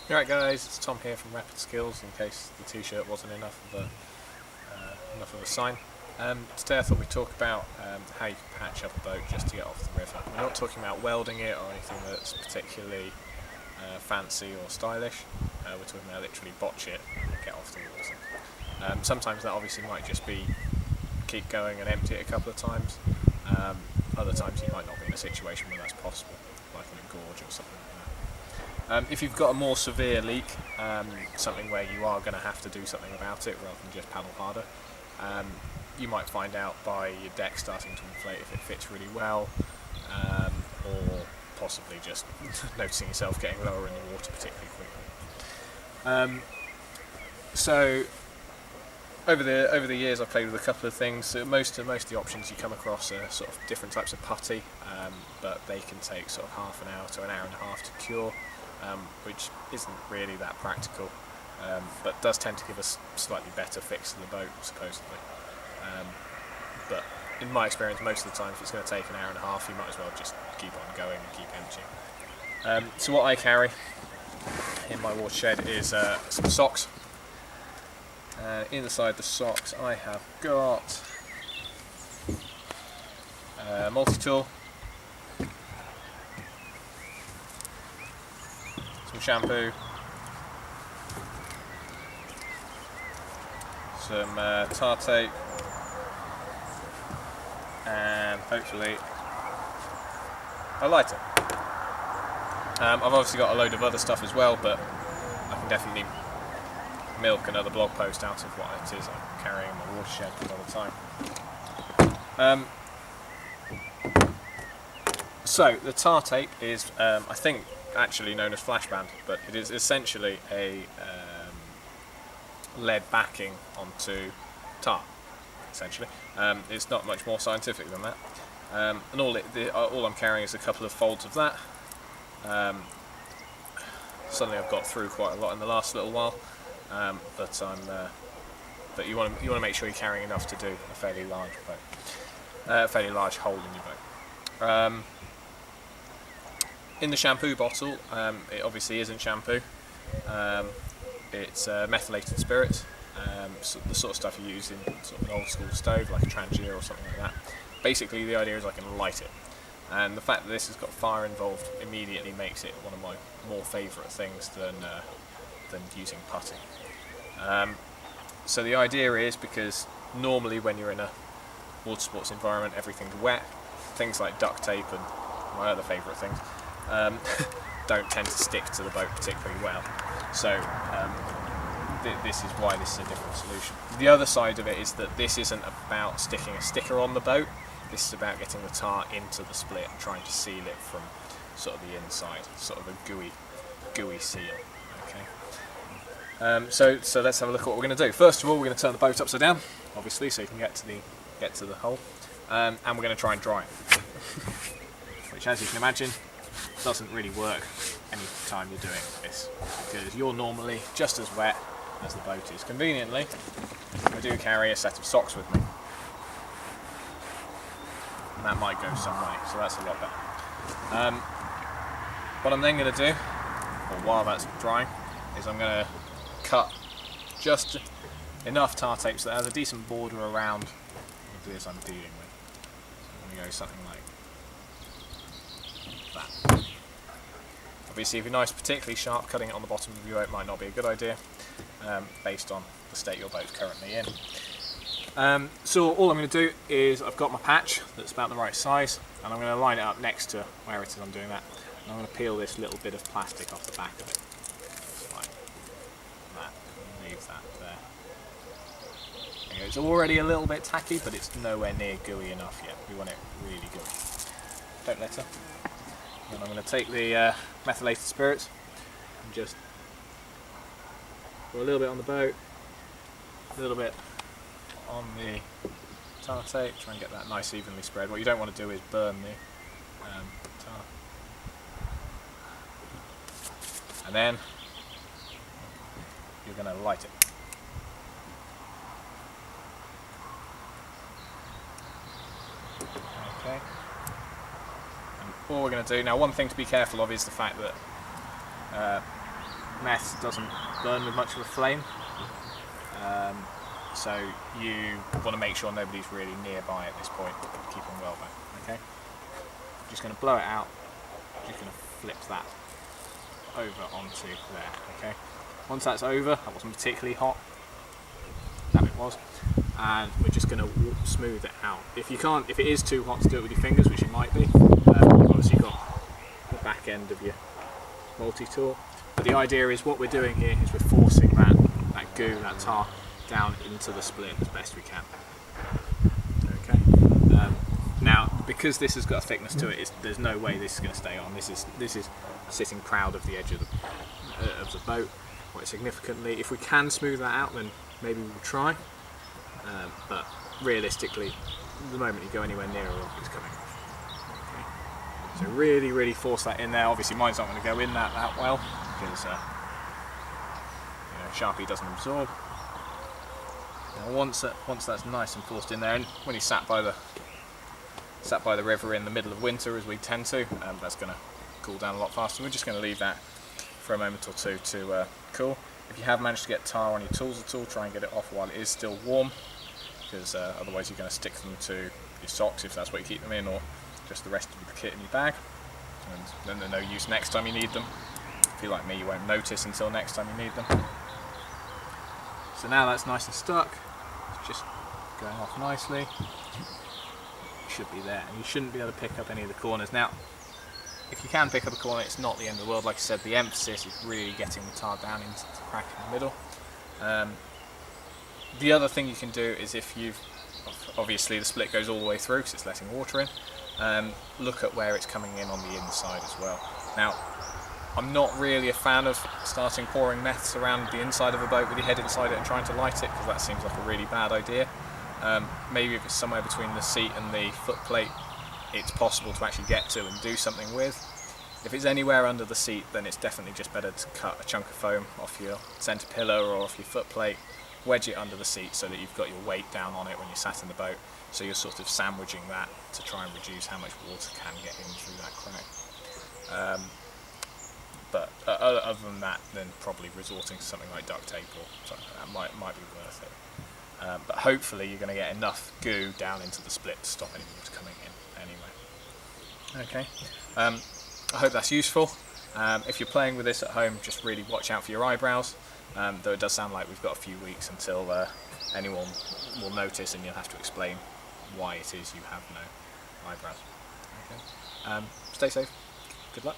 Alright guys, it's Tom here from Rapid Skills, in case the t-shirt wasn't enough of a sign. Today I thought we'd talk about how you can patch up a boat just to get off the river. We're not talking about welding it or anything that's particularly fancy or stylish. We're talking about literally botch it and get off the water. Sometimes that obviously might just be keep going and empty it a couple of times. Other times you might not be in a situation where that's possible, like in a gorge or something like that. If you've got a more severe leak, something where you are going to have to do something about it rather than just paddle harder, you might find out by your deck starting to inflate if it fits really well, or possibly just noticing yourself getting lower in the water particularly quickly. So over the years I've played with a couple of things. So most of the options you come across are sort of different types of putty, but they can take sort of half an hour to an hour and a half to cure, which isn't really that practical, but does tend to give us slightly better fix to the boat supposedly. But in my experience, most of the time if it's going to take an hour and a half, you might as well just keep on going and keep emptying. So what I carry in my watershed is some socks. Inside the socks I have got a multi-tool, some shampoo, some tar tape, and hopefully a lighter. I've obviously got a load of other stuff as well, but I can definitely milk another blog post out of what it is I'm carrying in my watershed all the time. So the tar tape is, I think, actually known as flash band, but it is essentially a lead backing onto tar. Essentially, it's not much more scientific than that. And all I'm carrying is a couple of folds of that. Suddenly I've got through quite a lot in the last little while. But you want to make sure you're carrying enough to do a fairly large boat, fairly large hole in your boat. In the shampoo bottle, it obviously isn't shampoo. It's methylated spirits, so the sort of stuff you use in sort of an old school stove, like a Trangia or something like that. Basically, the idea is I can light it, and the fact that this has got fire involved immediately makes it one of my more favourite things than using putty. So the idea is, because normally when you're in a water sports environment everything's wet, things like duct tape and my other favourite things don't tend to stick to the boat particularly well. So this is why this is a different solution. The other side of it is that this isn't about sticking a sticker on the boat, this is about getting the tar into the split and trying to seal it from sort of the inside, sort of a gooey seal. So let's have a look at what we're going to do. First of all, we're going to turn the boat upside down, obviously, so you can get to the hole, and we're going to try and dry it, which, as you can imagine, doesn't really work any time you're doing this, because you're normally just as wet as the boat is. Conveniently, I do carry a set of socks with me, and that might go some way, so that's a lot better. What I'm then going to do, or while that's drying, is I'm going to cut just enough tar tape so that it has a decent border around what it is I'm dealing with. So I'm going to go something like that. Obviously, if you're nice, particularly sharp, cutting it on the bottom of your boat might not be a good idea, based on the state your boat's currently in. So all I'm going to do is, I've got my patch that's about the right size, and I'm going to line it up next to where it is I'm doing that. And I'm going to peel this little bit of plastic off the back of it. Leave that there. It's already a little bit tacky, but it's nowhere near gooey enough yet. We want it really gooey. Don't let her. And I'm going to take the methylated spirits and just pour a little bit on the boat, a little bit on the tar tape, try and get that nice evenly spread. What you don't want to do is burn the tar. And then you're going to light it. Okay. And all we're going to do now, one thing to be careful of is the fact that meth doesn't burn with much of a flame, so you want to make sure nobody's really nearby at this point. Keep them well back. Okay. Just going to blow it out. Just going to flip that over onto there. Okay. Once that's over, that wasn't particularly hot. That it was, and we're just going to smooth it out. If it is too hot to do it with your fingers, which it might be, obviously you've got the back end of your multi-tool. But the idea is what we're doing here is we're forcing that goo, that tar, down into the split as best we can. Okay. Now, because this has got a thickness to it, there's no way this is going to stay on. This is sitting proud of the edge of the boat quite significantly. If we can smooth that out, then maybe we'll try. But realistically, the moment you go anywhere near it, it's coming off. Okay. So really, really force that in there. Obviously, mine's not going to go in that well because Sharpie doesn't absorb. Now, once that's nice and forced in there, and when you sat by the river in the middle of winter, as we tend to, that's going to cool down a lot faster. We're just going to leave that for a moment or two to cool. If you have managed to get tar on your tools at all, try and get it off while it is still warm, because otherwise you're going to stick them to your socks if that's what you keep them in, or just the rest of the kit in your bag, and then they're no use next time you need them. If you're like me, you won't notice until next time you need them. So now that's nice and stuck, it's just going off nicely. It should be there, and you shouldn't be able to pick up any of the corners. Now, if you can pick up a corner, it's not the end of the world. Like I said, the emphasis is really getting the tar down into the crack in the middle. The other thing you can do is, if obviously the split goes all the way through because it's letting water in, look at where it's coming in on the inside as well. Now, I'm not really a fan of starting pouring meths around the inside of a boat with your head inside it and trying to light it, because that seems like a really bad idea. Maybe if it's somewhere between the seat and the foot plate, it's possible to actually get to and do something with. If it's anywhere under the seat, then it's definitely just better to cut a chunk of foam off your centre pillar or off your foot plate, wedge it under the seat so that you've got your weight down on it when you're sat in the boat, so you're sort of sandwiching that to try and reduce how much water can get in through that crack. But other than that, then probably resorting to something like duct tape or something like that might be worth it. But hopefully you're going to get enough goo down into the split to stop any water coming in anyway. Okay, I hope that's useful. If you're playing with this at home, just really watch out for your eyebrows, though it does sound like we've got a few weeks until anyone will notice and you'll have to explain why it is you have no eyebrows. Okay. Stay safe, good luck.